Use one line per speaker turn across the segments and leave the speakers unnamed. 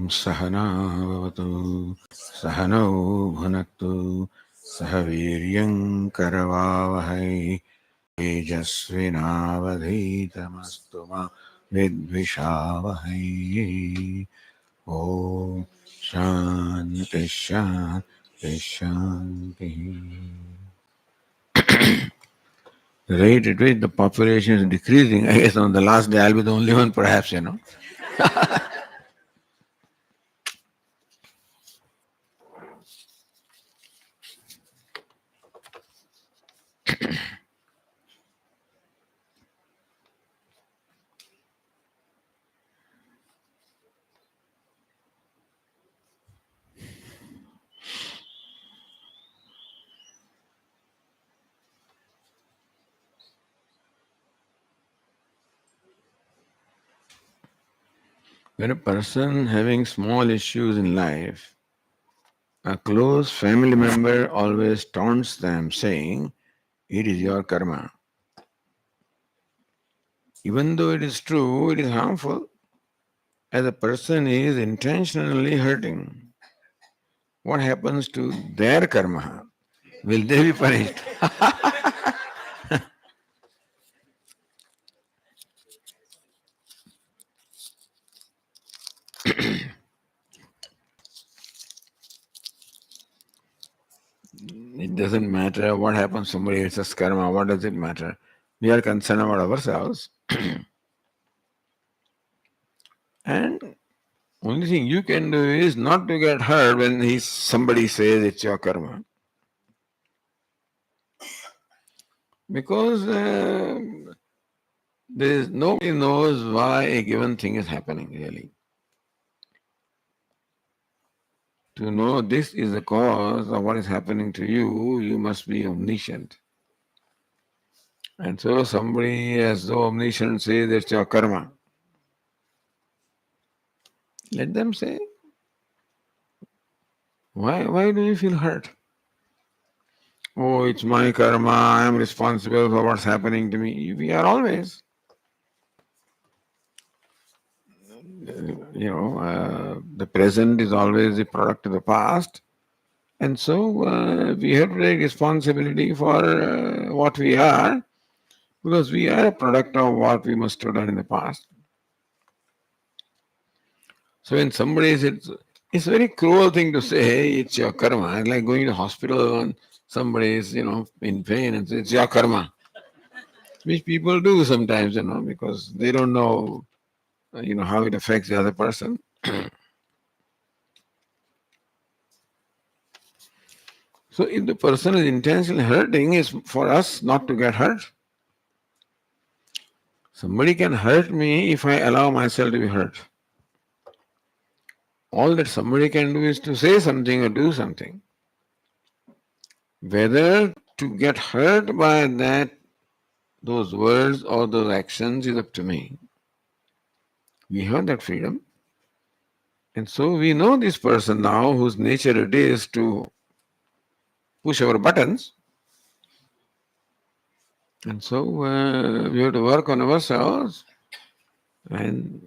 Sahanavavatu Sahanau Bhunaktu Sahaviryam Karavavahai Tejasvinavadhitamastu ma Vidvishavahai. Om Shanti Shanti Shanti. The rate at which the population is decreasing, I guess on the last day I'll be the only one perhaps, When a person having small issues in life, a close family member always taunts them saying, it is your karma. Even though it is true, it is harmful as a person is intentionally hurting. What happens to their karma? Will they be punished? It doesn't matter what happens to somebody else's karma. What does it matter? We are concerned about ourselves. And only thing you can do is not to get hurt when somebody says it's your karma. Because nobody knows why a given thing is happening really. To know this is the cause of what is happening to you, you must be omniscient. And so somebody as though omniscient says it's your karma. Let them say. Why do you feel hurt? Oh, it's my karma, I am responsible for what's happening to me. We are always. The present is always the product of the past. And so we have to take responsibility for what we are, because we are a product of what we must have done in the past. So when somebody says, it's a very cruel thing to say, it's your karma. It's like going to the hospital and somebody is, in pain and says, it's your karma. Which people do sometimes, because they don't know, how it affects the other person. So if the person is intentionally hurting, it's for us not to get hurt. Somebody can hurt me if I allow myself to be hurt. All that somebody can do is to say something or do something. Whether to get hurt by those words or those actions is up to me. We have that freedom. And so we know this person now whose nature it is to push our buttons. And so we have to work on ourselves and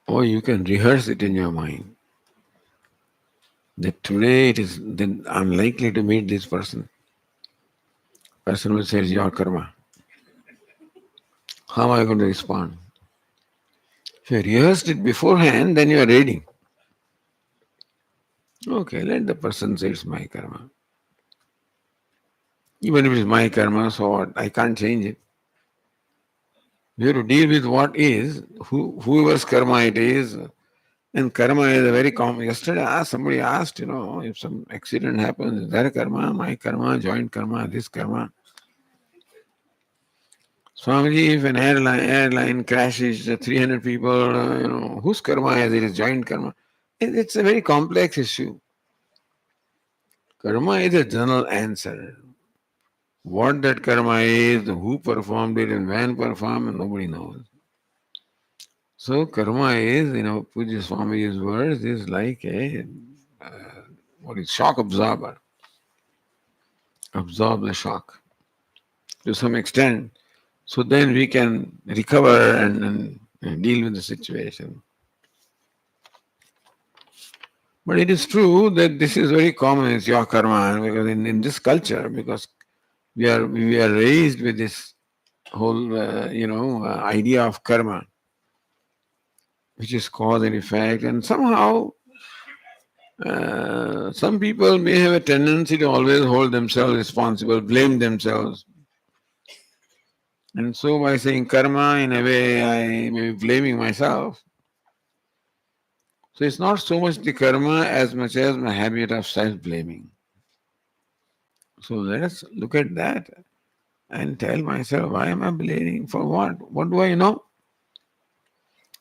you can rehearse it in your mind. That today then I'm likely to meet this person. Person will say, it's your karma. How am I going to respond? If you rehearsed it beforehand, then you are ready. Okay, let the person say it's my karma. Even if it's my karma, so what? I can't change it. We have to deal with what is, whoever's karma it is. And karma is a very common. Yesterday, somebody asked, if some accident happens, is their karma, my karma, joint karma, this karma? Swamiji, if an airline crashes, 300 people, whose karma is it? Is joint karma? It's a very complex issue. Karma is a general answer. What that karma is, who performed it, and when performed, nobody knows. So karma is, Puja Swamiji's words is like a shock absorber. Absorb the shock to some extent. So then we can recover and deal with the situation. But it is true that this is very common, it's your karma, because in this culture, because we are raised with this whole idea of karma, which is cause and effect, and somehow some people may have a tendency to always hold themselves responsible, blame themselves. And so by saying karma, in a way, I may be blaming myself. So it's not so much the karma as much as my habit of self-blaming. So let us look at that and tell myself, why am I blaming? For what? What do I know?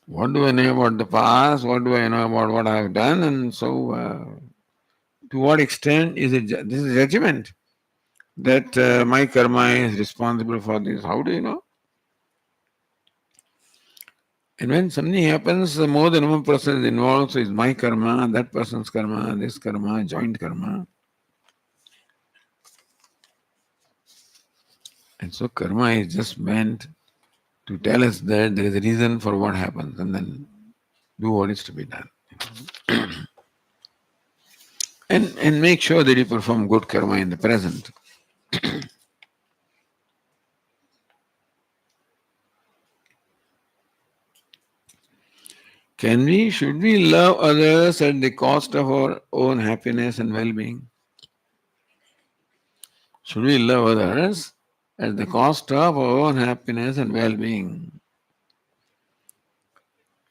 What do I know about the past? What do I know about what I have done? And so, to what extent is it? This is judgment that my karma is responsible for this. How do you know? And when something happens, more than one person is involved. So it's my karma, that person's karma, this karma, joint karma. And so karma is just meant to tell us that there is a reason for what happens, and then do what is to be done. And make sure that you perform good karma in the present. Should we love others at the cost of our own happiness and well-being? Should we love others at the cost of our own happiness and well-being?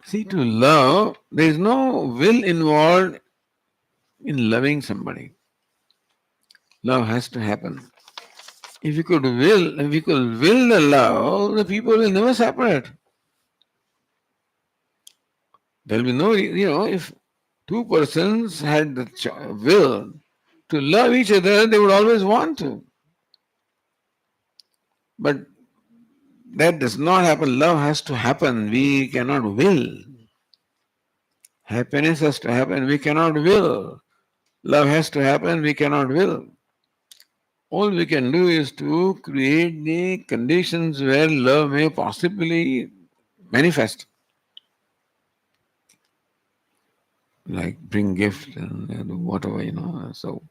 See, to love, there is no will involved in loving somebody. Love has to happen. If we could will the love, the people will never separate. There will be no, if two persons had the will to love each other, they would always want to. But that does not happen. Love has to happen. We cannot will. Happiness has to happen. We cannot will. Love has to happen. We cannot will. All we can do is to create the conditions where love may possibly manifest. Like bring gift and do whatever, So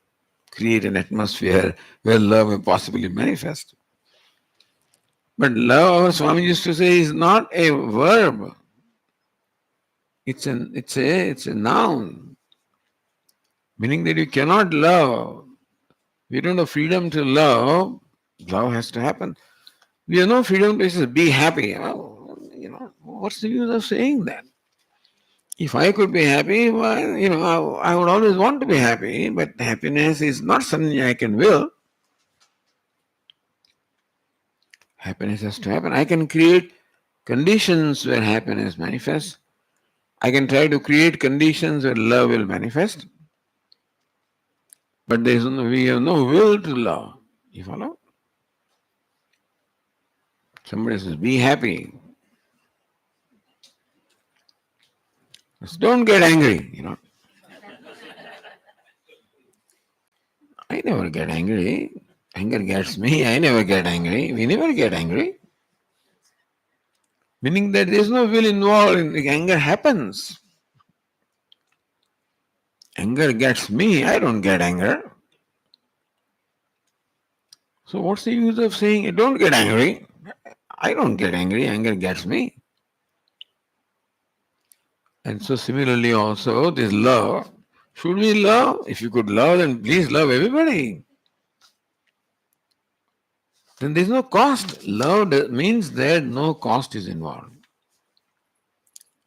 create an atmosphere where love may possibly manifest. But love, our Swami used to say, is not a verb. It's a noun. Meaning that you cannot love. We don't have freedom to love. Love has to happen. We have no freedom to just be happy. What's the use of saying that? If I could be happy, well, I would always want to be happy, but happiness is not something I can will. Happiness has to happen. I can create conditions where happiness manifests. I can try to create conditions where love will manifest. But we have no will to love. You follow? Somebody says, be happy. Just don't get angry, I never get angry. Anger gets me. I never get angry. We never get angry. Meaning that there is no will involved in anger happens. Anger gets me. I don't get anger. So what's the use of saying, don't get angry? I don't get angry. Anger gets me. And so similarly also, this love. Should we love? If you could love, then please love everybody. Then there's no cost. Love means that no cost is involved.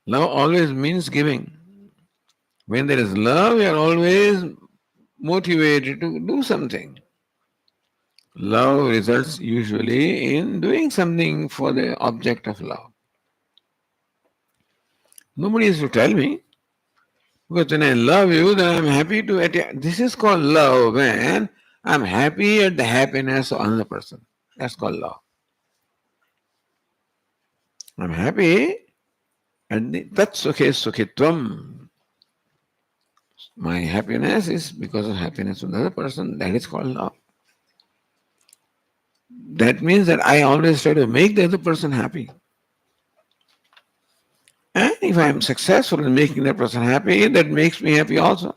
Love always means giving. When there is love, you are always motivated to do something. Love results usually in doing something for the object of love. Nobody is to tell me. Because when I love you, then I'm happy to. This is called love when I'm happy at the happiness of another person. That's called love. I'm happy at the Tat Sukhe Sukhitvam. My happiness is because of happiness of another person. That is called love. That means that I always try to make the other person happy. And if I am successful in making that person happy, that makes me happy also.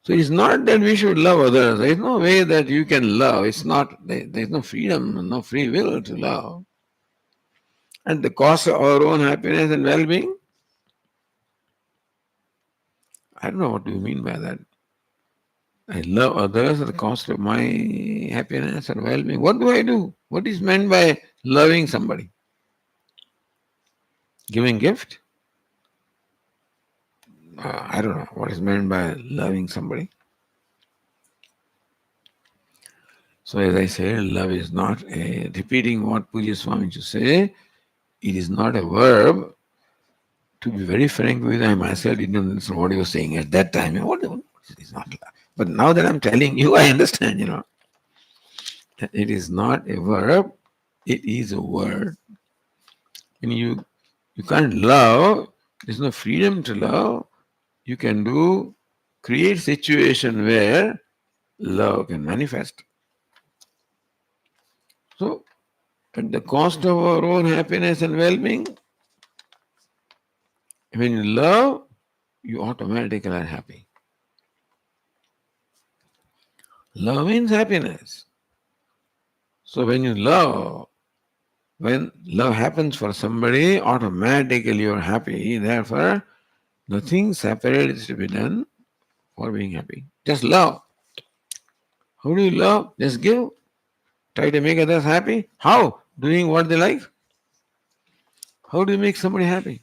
So it's not that we should love others. There is no way that you can love. It's not, there is no freedom, no free will to love. At the cost of our own happiness and well being. I don't know what you mean by that. I love others at the cost of my happiness and well being. What do I do? What is meant by loving somebody? Giving gift? I don't know what is meant by loving somebody. So, as I said, love is not a, repeating what Puja Swami used to say, it is not a verb. To be very frank with you, I myself didn't understand what he was saying at that time. What is not love? But now that I'm telling you, I understand, that it is not a verb, it is a word. When you can't love, there's no freedom to love. You can create situation where love can manifest. So, at the cost of our own happiness and well-being, when you love, you automatically are happy. Love means happiness. So when love happens for somebody, automatically you're happy. Therefore, nothing separate is to be done for being happy. Just love. How do you love? Just give. Try to make others happy. How? Doing what they like. How do you make somebody happy?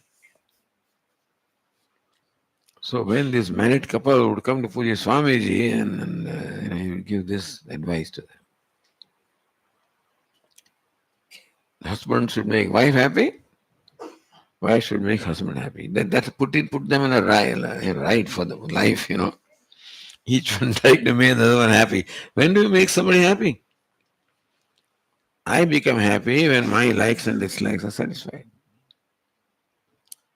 So when this married couple would come to Puja Swamiji and he would give this advice to them. Husband should make wife happy. Wife should make husband happy. That put them in a right for the life. Each one trying to make the other one happy. When do you make somebody happy? I become happy when my likes and dislikes are satisfied.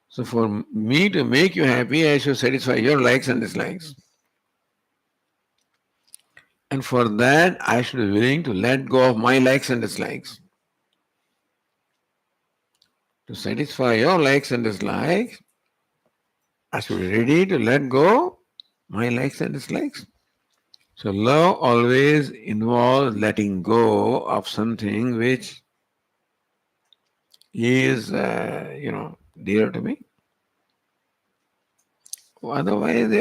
So for me to make you happy, I should satisfy your likes and dislikes. And for that, I should be willing to let go of my likes and dislikes. To satisfy your likes and dislikes, I should be ready to let go my likes and dislikes. So love always involves letting go of something which is, dear to me. Otherwise,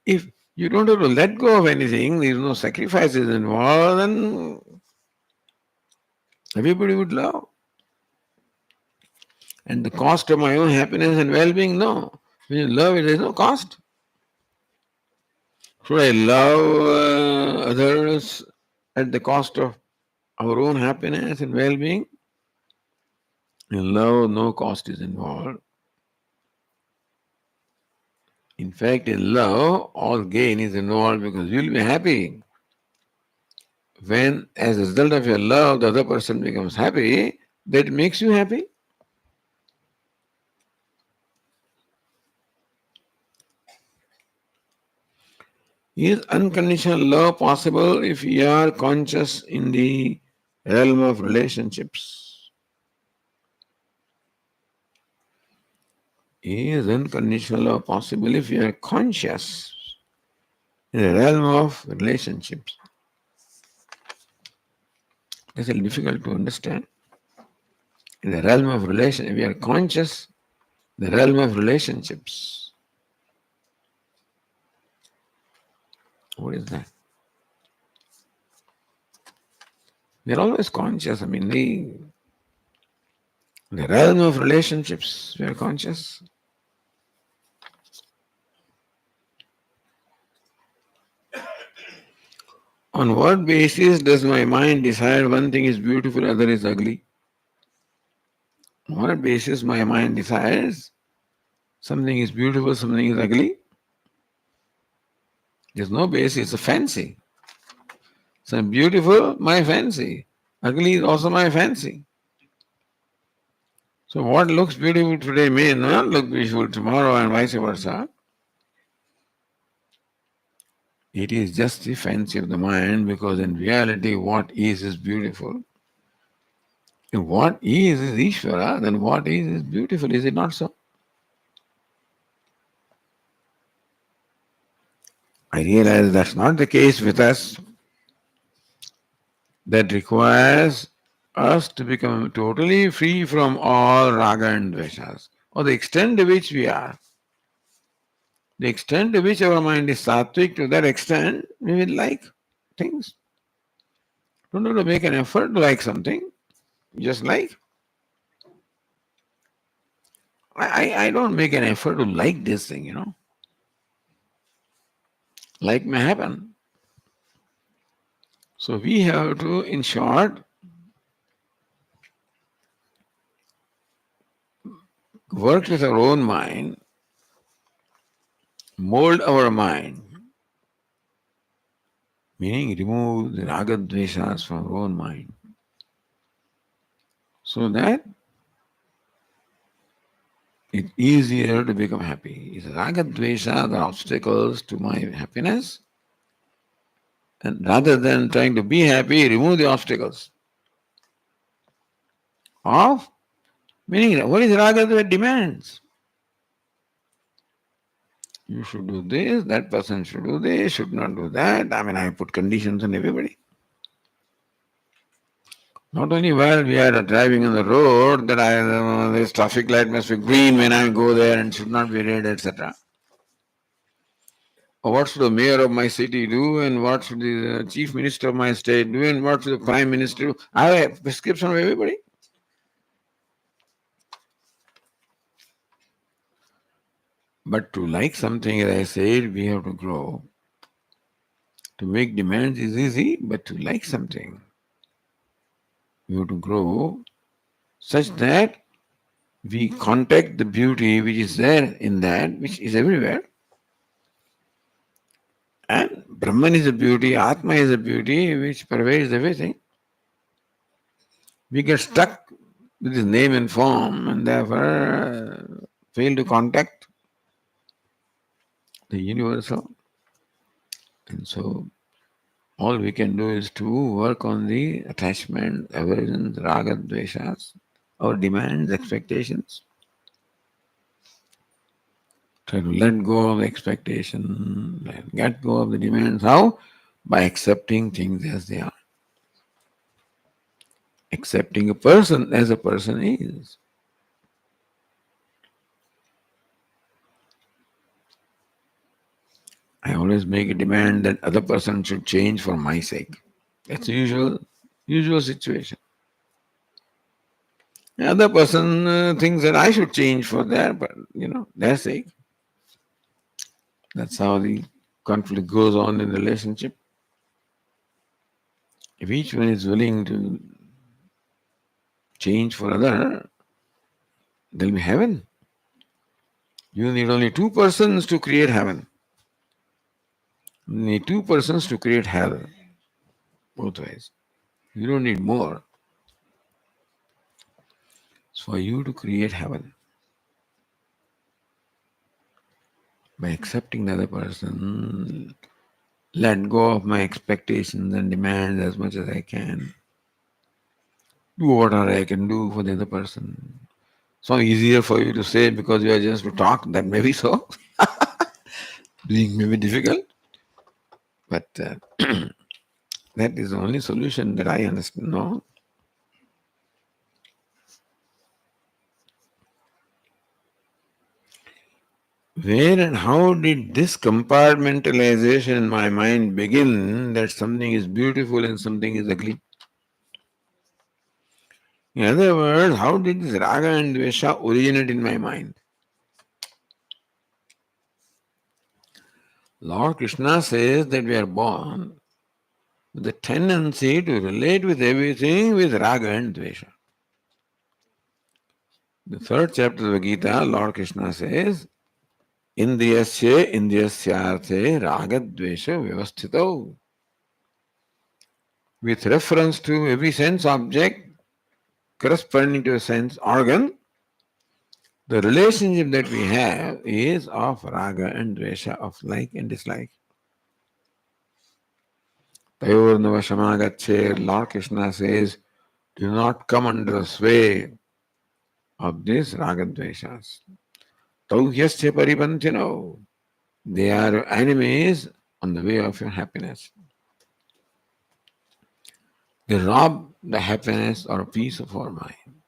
if you don't have to let go of anything, there's no sacrifices involved, then everybody would love. And the cost of my own happiness and well-being, no. When you love it, there's no cost. Should I love others at the cost of our own happiness and well-being? In love, no cost is involved. In fact, in love, all gain is involved because you'll be happy. When, as a result of your love, the other person becomes happy, that makes you happy. Is unconditional love possible if we are conscious in the realm of relationships? Is unconditional love possible if we are conscious in the realm of relationships? That's a little difficult to understand. In the realm of relation, we are conscious, the realm of relationships. What is that? We are always conscious. The realm of relationships, we are conscious. On what basis does my mind decide one thing is beautiful, other is ugly? On what basis my mind decides something is beautiful, something is ugly? There's no basis, it's a fancy. So beautiful, my fancy. Ugly is also my fancy. So what looks beautiful today may not look beautiful tomorrow and vice versa. It is just the fancy of the mind because in reality what is beautiful. If what is Ishvara, then what is beautiful, is it not so? I realize that's not the case with us. That requires us to become totally free from all raga and dveshas, or the extent to which we are. The extent to which our mind is sattvic, to that extent we will like things. Don't have to make an effort to like something, just like. I don't make an effort to like this thing. Like may happen. So we have to, in short, work with our own mind, mold our mind, meaning remove the raga dveshas from our own mind, so that it's easier to become happy. Is raga dvesha the obstacles to my happiness? And rather than trying to be happy, remove the obstacles. Of meaning, what is raga dvesha demands? You should do this, that person should do this, should not do that. I mean, I put conditions on everybody. Not only while we are driving on the road that this traffic light must be green when I go there and should not be red, etc. Or what should the mayor of my city do, and what should the chief minister of my state do, and what should the prime minister do? I have a prescription of everybody. But to like something, as I said, we have to grow. To make demands is easy, but to like something, we have to grow such that we contact the beauty which is there in that, which is everywhere. And Brahman is a beauty, Atma is a beauty which pervades everything. We get stuck with his name and form and therefore fail to contact the universal. And so all we can do is to work on the attachment, aversions, raga, dveshas, our demands, expectations. Try to let go of the expectation, get go of the demands. How? By accepting things as they are. Accepting a person as a person is. I always make a demand that other person should change for my sake. That's the usual situation. The other person thinks that I should change for their sake. That's how the conflict goes on in the relationship. If each one is willing to change for other, there'll be heaven. You need only two persons to create heaven. You need two persons to create hell. Both ways. You don't need more. It's for you to create heaven. By accepting the other person, let go of my expectations and demands as much as I can. Do whatever I can do for the other person. So easier for you to say because you are just to talk, that may be so. Being may be difficult. But that is the only solution that I understand. No. Where and how did this compartmentalization in my mind begin that something is beautiful and something is ugly? In other words, how did this raga and dvesha originate in my mind? Lord Krishna says that we are born with the tendency to relate with everything with raga and dvesha. The third chapter of the Gita, Lord Krishna says, Indriyasya indriyasyarthe raga dvesha vyavasthito. With reference to every sense object corresponding to a sense organ, the relationship that we have is of raga and dvesha, of like and dislike. Tayornava Shamagache, Lord Krishna says, do not come under the sway of these ragadveshas. Tauhyasya paripantino. They are enemies on the way of your happiness. They rob the happiness or peace of our mind.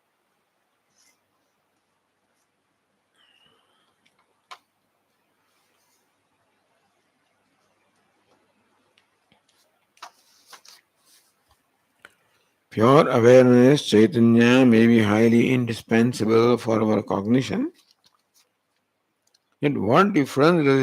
Pure awareness, Chaitanya, may be highly indispensable for our cognition. Yet what difference does